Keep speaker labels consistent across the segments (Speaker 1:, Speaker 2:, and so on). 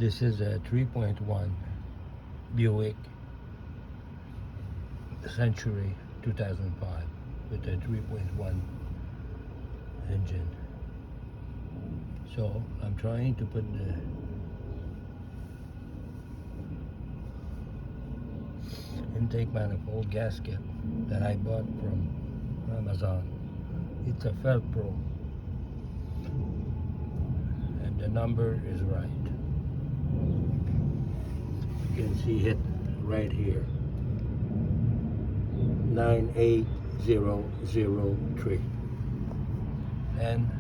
Speaker 1: This is a 3.1 Buick Century 2005 with a 3.1 engine. So I'm trying to put the intake manifold gasket that I bought from Amazon. It's a Velcro and the number is right. You can see it right here, 98003, and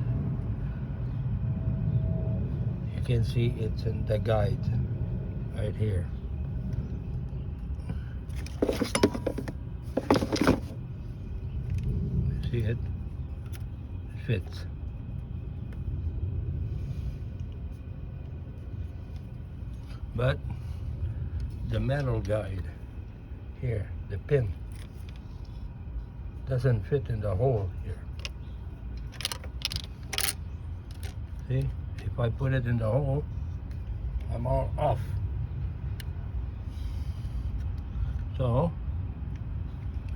Speaker 1: you can see it's in the guide right here. See it? It fits. But the metal guide here, the pin, doesn't fit in the hole here. See? If I put it in the hole, I'm all off. So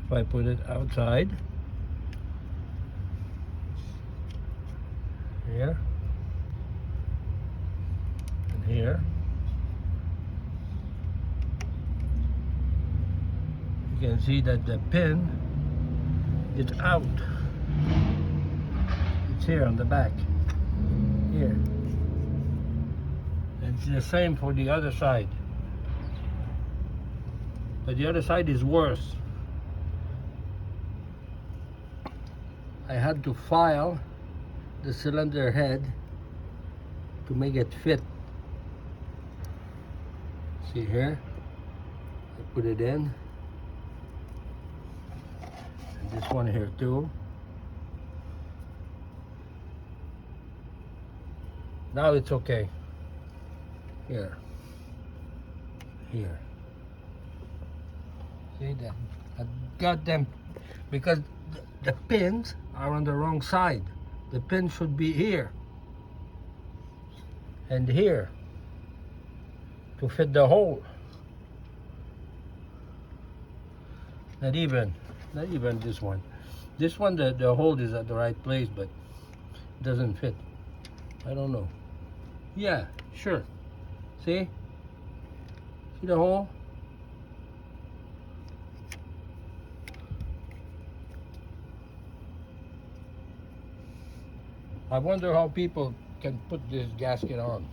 Speaker 1: if I put it outside here and here, you can see that the pin is out. It's here on the back, here. And it's the same for the other side. But the other side is worse. I had to file the cylinder head to make it fit. See here? I put it in. And this one here too. Now it's okay. Here. Here. See that? I got them because the pins are on the wrong side. The pin should be here and here to fit the hole. Not even this one. This one, the hole is at the right place, but it doesn't fit. I don't know. Yeah, sure. See? See the hole? I wonder how people can put this gasket on.